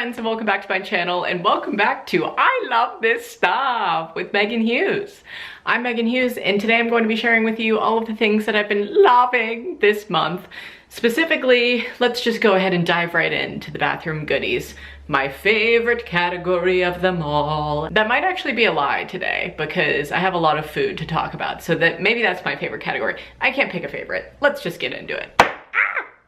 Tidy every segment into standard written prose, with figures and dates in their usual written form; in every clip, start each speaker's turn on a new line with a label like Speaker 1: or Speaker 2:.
Speaker 1: friends, and welcome back to my channel, and welcome back to I Love This Stuff with Meghan Hughes. I'm Meghan Hughes, and today I'm going to be sharing with you all of the things that I've been loving this month. Specifically, let's just go ahead and dive right into the bathroom goodies. My favorite category of them all. That might actually be a lie today because I have a lot of food to talk about, so that maybe that's my favorite category. I can't pick a favorite. Let's just get into it.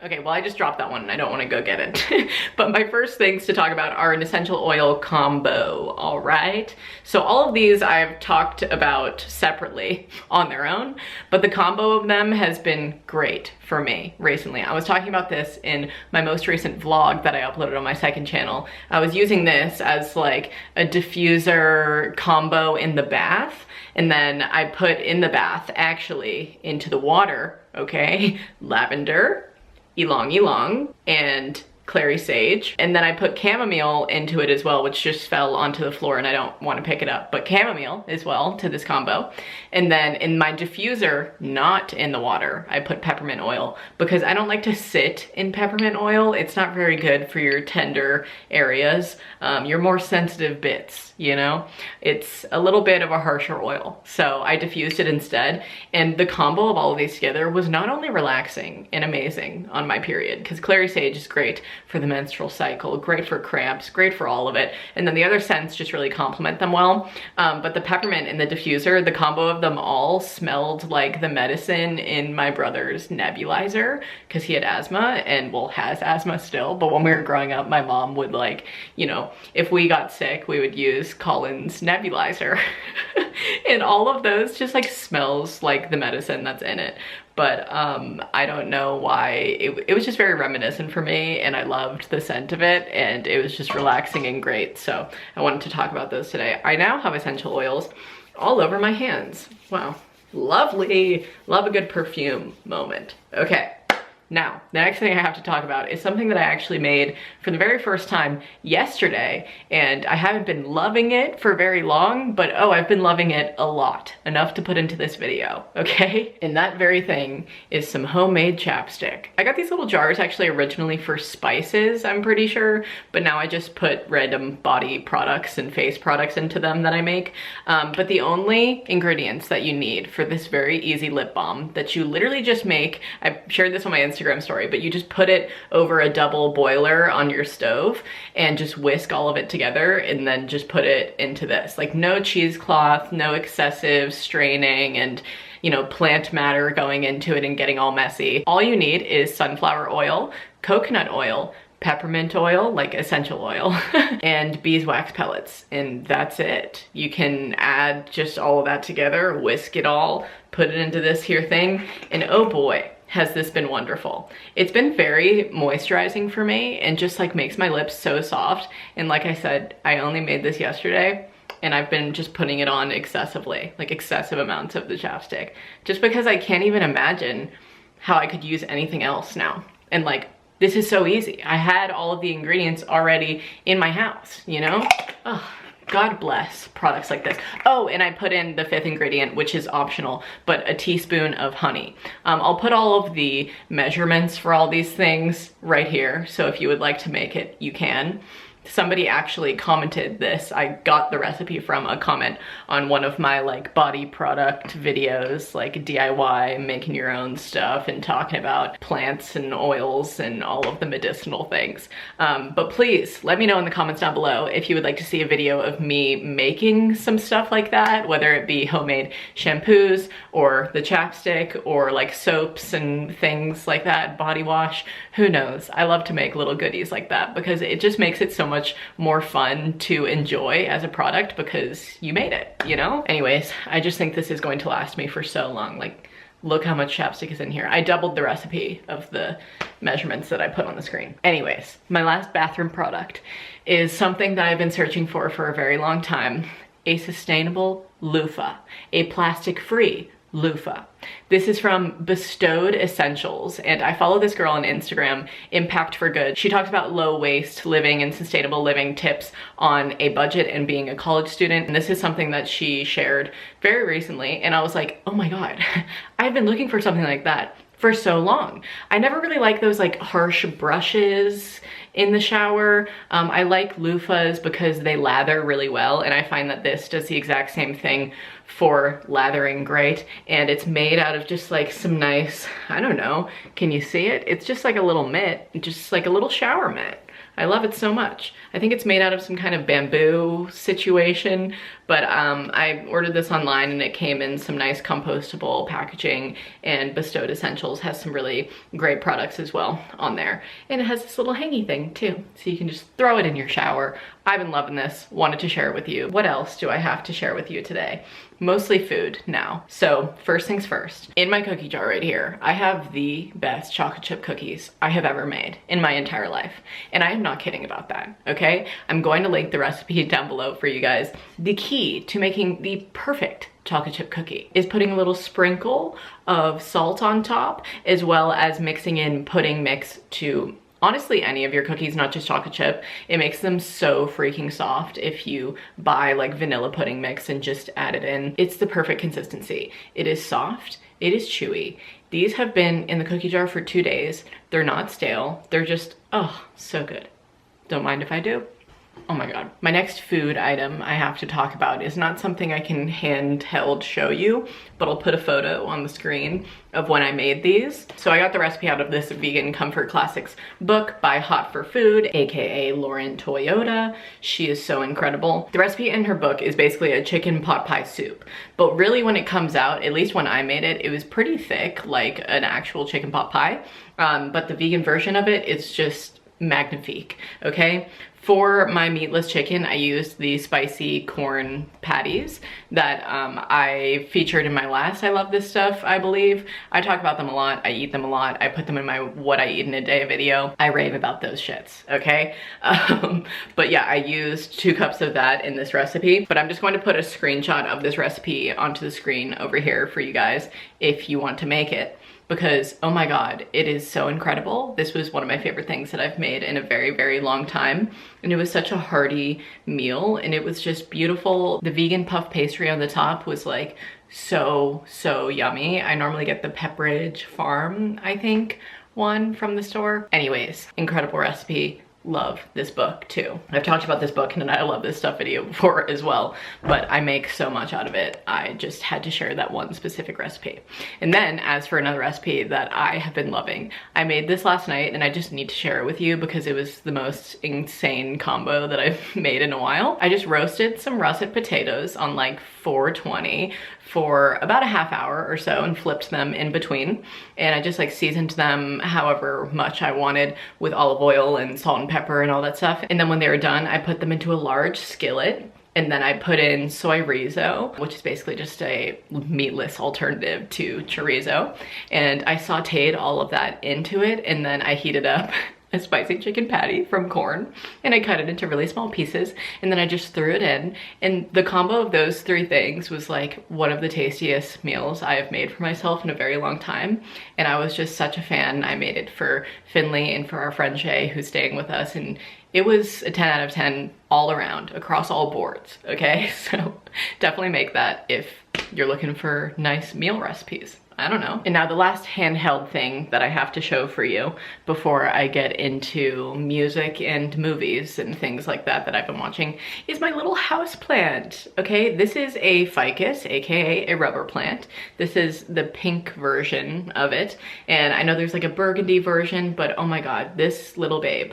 Speaker 1: Okay, well, I just dropped that one and I don't want to go get it. But my first things to talk about are an essential oil combo, all right? So all of these I've talked about separately on their own, but the combo of them has been great for me recently. I was talking about this in my most recent vlog that I uploaded on my second channel. I was using this as like a diffuser combo in the bath, and then I put in the bath, actually, into the water, okay, lavender, ylang ylang, and clary sage, and then I put chamomile into it as well, which just fell onto the floor and I don't want to pick it up, but chamomile as well to this combo. And then in my diffuser, not in the water, I put peppermint oil because I don't like to sit in peppermint oil. It's not very good for your tender areas, your more sensitive bits, you know? It's a little bit of a harsher oil, so I diffused it instead, and the combo of all of these together was not only relaxing and amazing on my period, because clary sage is great for the menstrual cycle, great for cramps, great for all of it, and then the other scents just really complement them well. But the peppermint and the diffuser, the combo of them all smelled like the medicine in my brother's nebulizer, because he had asthma and, well, has asthma still, but when we were growing up, my mom would, like, you know, if we got sick, we would use Colton's nebulizer. And all of those just like smells like the medicine that's in it. But I don't know why, it was just very reminiscent for me, and I loved the scent of it, and it was just relaxing and great. So I wanted to talk about those today. I now have essential oils all over my hands. Wow, lovely. Love a good perfume moment. Okay. Now, the next thing I have to talk about is something that I actually made for the very first time yesterday, and I haven't been loving it for very long, but oh, I've been loving it a lot, enough to put into this video, okay? And that very thing is some homemade chapstick. I got these little jars actually originally for spices, I'm pretty sure, but now I just put random body products and face products into them that I make. But the only ingredients that you need for this very easy lip balm that you literally just make, I shared this on my Instagram story, but you just put it over a double boiler on your stove and just whisk all of it together and then just put it into this. Like, no cheesecloth, no excessive straining and, you know, plant matter going into it and getting all messy. All you need is sunflower oil, coconut oil, peppermint oil, like essential oil, and beeswax pellets, and that's it. You can add just all of that together, whisk it all, put it into this here thing, and oh boy, has this been wonderful. It's been very moisturizing for me and just like makes my lips so soft. And like I said, I only made this yesterday and I've been just putting it on excessively, like excessive amounts of the chapstick, just because I can't even imagine how I could use anything else now. And like, this is so easy. I had all of the ingredients already in my house, you know? Oh, God bless products like this. Oh, and I put in the fifth ingredient, which is optional, but a teaspoon of honey. I'll put all of the measurements for all these things right here, so if you would like to make it, you can. Somebody actually commented this. I got the recipe from a comment on one of my like body product videos, like DIY, making your own stuff and talking about plants and oils and all of the medicinal things. But please let me know in the comments down below if you would like to see a video of me making some stuff like that, whether it be homemade shampoos or the chapstick or like soaps and things like that, body wash, who knows. I love to make little goodies like that because it just makes it so much more fun to enjoy as a product because you made it, you know? Anyways, I just think this is going to last me for so long. Like, look how much chapstick is in here. I doubled the recipe of the measurements that I put on the screen. Anyways, my last bathroom product is something that I've been searching for a very long time. A sustainable loofah, a plastic-free loofah. This is from Bestowed Essentials, and I follow this girl on Instagram, Impact for Good. She talks about low waste living and sustainable living tips on a budget and being a college student, and this is something that she shared very recently, and I was like, oh my god, I've been looking for something like that for so long. I never really like those like harsh brushes in the shower. I like loofahs because they lather really well, and I find that this does the exact same thing for lathering great. And it's made out of just like some nice, I don't know, can you see it? It's just like a little mitt, just like a little shower mitt. I love it so much. I think it's made out of some kind of bamboo situation, but I ordered this online and it came in some nice compostable packaging, and Bestowed Essentials has some really great products as well on there. And it has this little hangy thing too, so you can just throw it in your shower. I've been loving this, wanted to share it with you. What else do I have to share with you today? Mostly food now. So first things first, in my cookie jar right here, I have the best chocolate chip cookies I have ever made in my entire life. And I am not kidding about that, okay? I'm going to link the recipe down below for you guys. The key to making the perfect chocolate chip cookie is putting a little sprinkle of salt on top, as well as mixing in pudding mix to honestly any of your cookies, not just chocolate chip. It makes them so freaking soft if you buy like vanilla pudding mix and just add it in. It's the perfect consistency. It is soft, it is chewy. These have been in the cookie jar for 2 days. They're not stale. They're just, oh, so good. Don't mind if I do. Oh my God. My next food item I have to talk about is not something I can handheld show you, but I'll put a photo on the screen of when I made these. So I got the recipe out of this Vegan Comfort Classics book by Hot for Food, aka Lauren Toyota. She is so incredible. The recipe in her book is basically a chicken pot pie soup, but really when it comes out, at least when I made it, it was pretty thick, like an actual chicken pot pie. But the vegan version of it is just magnifique, okay? For my meatless chicken, I used the spicy corn patties that I featured in my last I Love This Stuff, I believe. I talk about them a lot, I eat them a lot, I put them in my What I Eat in a Day video. I rave about those shits, okay? But yeah, I used 2 cups of that in this recipe, but I'm just going to put a screenshot of this recipe onto the screen over here for you guys if you want to make it. Because, oh my God, it is so incredible. This was one of my favorite things that I've made in a very, very long time. And it was such a hearty meal, and it was just beautiful. The vegan puff pastry on the top was like so, so yummy. I normally get the Pepperidge Farm, I think, one from the store. Anyways, incredible recipe. Love this book too. I've talked about this book in an I Love This Stuff video before as well, but I make so much out of it. I just had to share that one specific recipe. And then as for another recipe that I have been loving, I made this last night and I just need to share it with you because it was the most insane combo that I've made in a while. I just roasted some russet potatoes on like 420 for about a half hour or so and flipped them in between. And I just like seasoned them however much I wanted with olive oil and salt and pepper and all that stuff. And then when they were done, I put them into a large skillet. And then I put in soy rizo, which is basically just a meatless alternative to chorizo. And I sauteed all of that into it, and then I heated up a spicy chicken patty from corn, and I cut it into really small pieces, and then I just threw it in. And the combo of those 3 things was like one of the tastiest meals I have made for myself in a very long time. And I was just such a fan. I made it for Finley and for our friend Shay, who's staying with us, and it was a 10 out of 10 all around, across all boards, okay? So definitely make that if you're looking for nice meal recipes. I don't know. And now the last handheld thing that I have to show for you before I get into music and movies and things like that that I've been watching is my little house plant, okay? This is a ficus, aka a rubber plant. This is the pink version of it. And I know there's like a burgundy version, but oh my God, this little babe.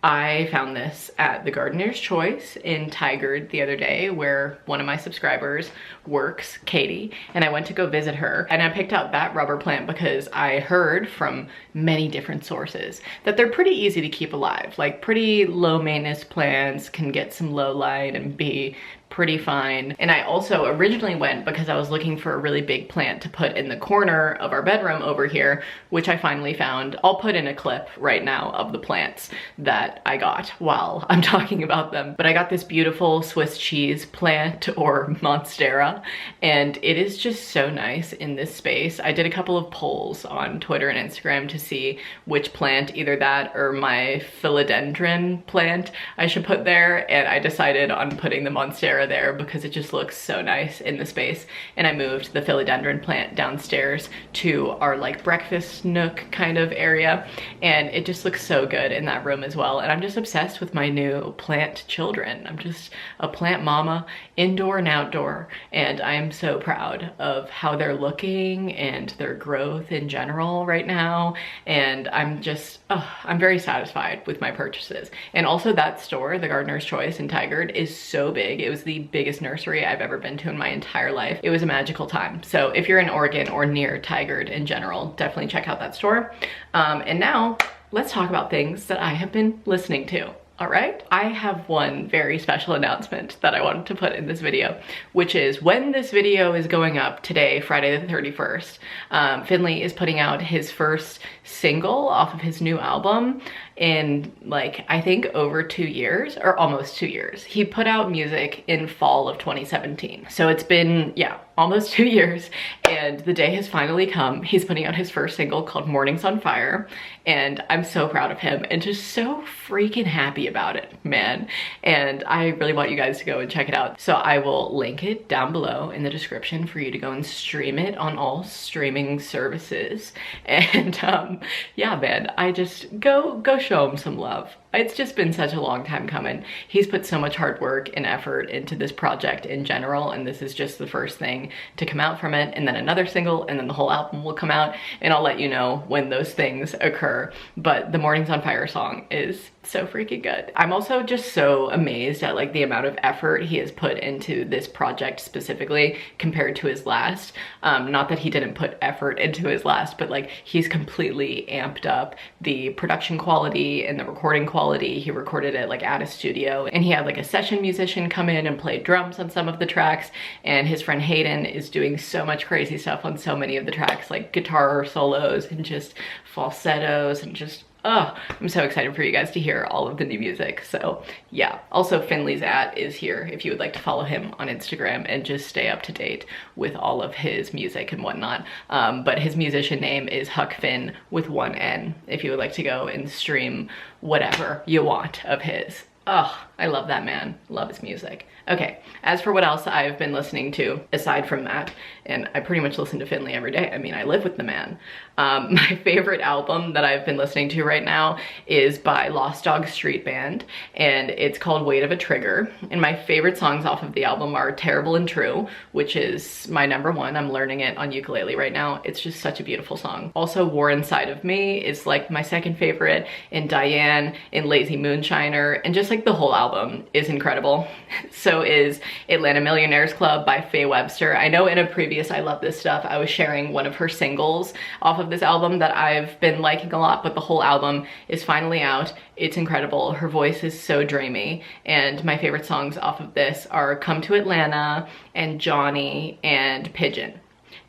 Speaker 1: I found this at the Gardener's Choice in Tigard the other day, where one of my subscribers works, Katie, and I went to go visit her. And I picked out that rubber plant because I heard from many different sources that they're pretty easy to keep alive. Like pretty low maintenance plants can get some low light and be pretty fine. And I also originally went because I was looking for a really big plant to put in the corner of our bedroom over here, which I finally found. I'll put in a clip right now of the plants that I got while I'm talking about them. But I got this beautiful Swiss cheese plant, or monstera, and it is just so nice in this space. I did a couple of polls on Twitter and Instagram to see which plant, either that or my philodendron plant, I should put there, and I decided on putting the monstera are there because it just looks so nice in the space. And I moved the philodendron plant downstairs to our like breakfast nook kind of area, and it just looks so good in that room as well. And I'm just obsessed with my new plant children. I'm just a plant mama, indoor and outdoor, and I am so proud of how they're looking and their growth in general right now. And I'm just, I'm very satisfied with my purchases. And also that store, the Gardener's Choice in Tigard, is so big. It was the biggest nursery I've ever been to in my entire life. It was a magical time. So if you're in Oregon or near Tigard in general, definitely check out that store. And now let's talk about things that I have been listening to. All right, I have one very special announcement that I wanted to put in this video, which is when this video is going up today, Friday the 31st, Finley is putting out his first single off of his new album in like, I think over 2 years, or almost 2 years. He put out music in fall of 2017. So it's been, yeah, almost 2 years, and the day has finally come. He's putting out his first single called Mornings on Fire, and I'm so proud of him and just so freaking happy about it, man. And I really want you guys to go and check it out. So I will link it down below in the description for you to go and stream it on all streaming services. And yeah, man, I just go show him some love. It's just been such a long time coming. He's put so much hard work and effort into this project in general, and this is just the first thing to come out from it, and then another single, and then the whole album will come out, and I'll let you know when those things occur. But the Mornings on Fire song is so freaking good. I'm also just so amazed at like the amount of effort he has put into this project specifically compared to his last. Not that he didn't put effort into his last, but like he's completely amped up the production quality and the recording quality. He recorded it like at a studio, and he had like a session musician come in and play drums on some of the tracks, and his friend Hayden is doing so much crazy stuff on so many of the tracks, like guitar solos and just falsettos and just, oh, I'm so excited for you guys to hear all of the new music. So yeah, also Finley's is here if you would like to follow him on Instagram and just stay up to date with all of his music and whatnot. But his musician name is Huck Finn with 1 N if you would like to go and stream whatever you want of his. Oh, I love that man. Love his music. Okay, as for what else I've been listening to aside from that, and I pretty much listen to Finley every day. I mean, I live with the man. My favorite album that I've been listening to right now is by Lost Dog Street Band, and it's called Weight of a Trigger. And my favorite songs off of the album are Terrible and True, which is my #1. I'm learning it on ukulele right now. It's just such a beautiful song. Also, War Inside of Me is like my second favorite, and Diane, and Lazy Moonshiner, and just like the whole album is incredible. So is Atlanta Millionaires Club by Faye Webster. I know in a previous I Love This Stuff, I was sharing one of her singles off of this album that I've been liking a lot, but the whole album is finally out. It's incredible. Her voice is so dreamy, and my favorite songs off of this are Come to Atlanta and Johnny and Pigeon.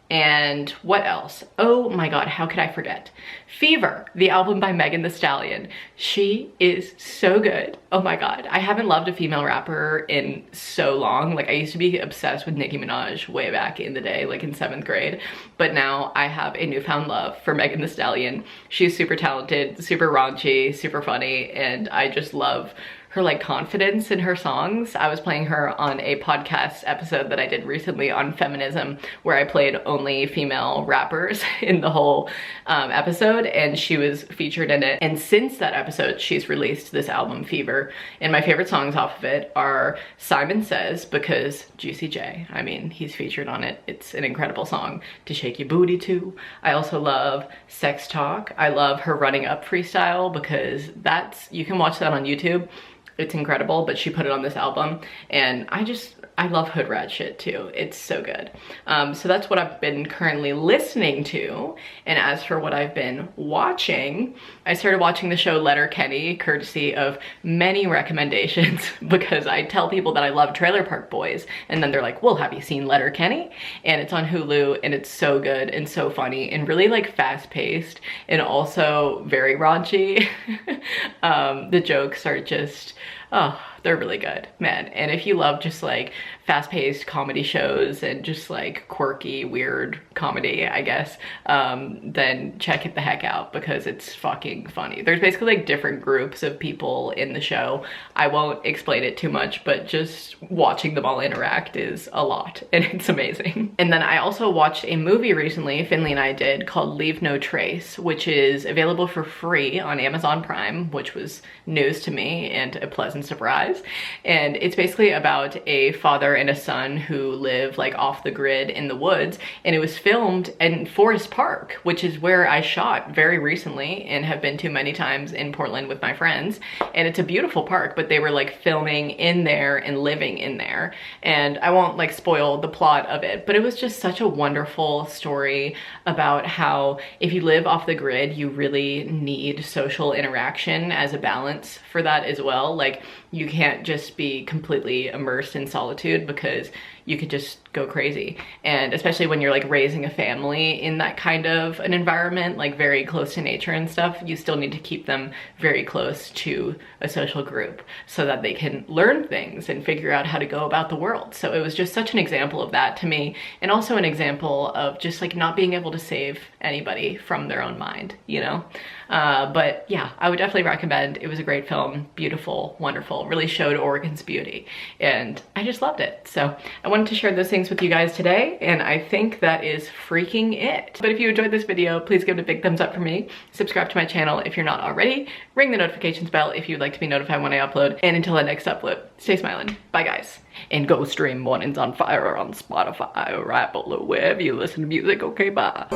Speaker 1: And what else? Oh my God, how could I forget? Fever, the album by Megan Thee Stallion. She is so good. Oh my God, I haven't loved a female rapper in so long. Like I used to be obsessed with Nicki Minaj way back in the day, like in 7th grade. But now I have a newfound love for Megan Thee Stallion. She's super talented, super raunchy, super funny, and I just love her like confidence in her songs. I was playing her on a podcast episode that I did recently on feminism, where I played only female rappers in the whole episode, and she was featured in it. And since that episode, she's released this album, Fever, and my favorite songs off of it are Simon Says, because Juicy J, I mean, he's featured on it. It's an incredible song to shake your booty to. I also love Sex Talk. I love her Running Up freestyle, because you can watch that on YouTube. It's incredible, but she put it on this album, and I love hood rat shit too. It's so good. So that's what I've been currently listening to. And as for what I've been watching, I started watching the show Letterkenny, courtesy of many recommendations, because I tell people that I love Trailer Park Boys, and then they're like, well, have you seen Letterkenny? And it's on Hulu, and it's so good and so funny and really like fast paced and also very raunchy. The jokes are just, oh, they're really good, man. And if you love just like fast-paced comedy shows and just like quirky, weird comedy, I guess, then check it the heck out because it's fucking funny. There's basically like different groups of people in the show. I won't explain it too much, but just watching them all interact is a lot and it's amazing. And then I also watched a movie recently, Finley and I did, called Leave No Trace, which is available for free on Amazon Prime, which was news to me and a pleasant surprise. And it's basically about a father and a son who live like off the grid in the woods, and it was filmed in Forest Park, which is where I shot very recently and have been to many times in Portland with my friends. And it's a beautiful park, but they were like filming in there and living in there. And I won't like spoil the plot of it, but it was just such a wonderful story about how if you live off the grid, you really need social interaction as a balance for that as well. Like you can't just be completely immersed in solitude because you could just go crazy. And especially when you're like raising a family in that kind of an environment, like very close to nature and stuff, you still need to keep them very close to a social group so that they can learn things and figure out how to go about the world. So it was just such an example of that to me, and also an example of just like not being able to save anybody from their own mind, you know? But yeah, I would definitely recommend. It was a great film, beautiful, wonderful, really showed Oregon's beauty, and I just loved it. So I wanted to share those things with you guys today, and I think that is freaking it. But if you enjoyed this video, please give it a big thumbs up for me. Subscribe to my channel if you're not already. Ring the notifications bell if you'd like to be notified when I upload. And until the next upload, stay smiling. Bye guys. And go stream Mornings on Fire on Spotify or Apple or wherever you listen to music. Okay, bye.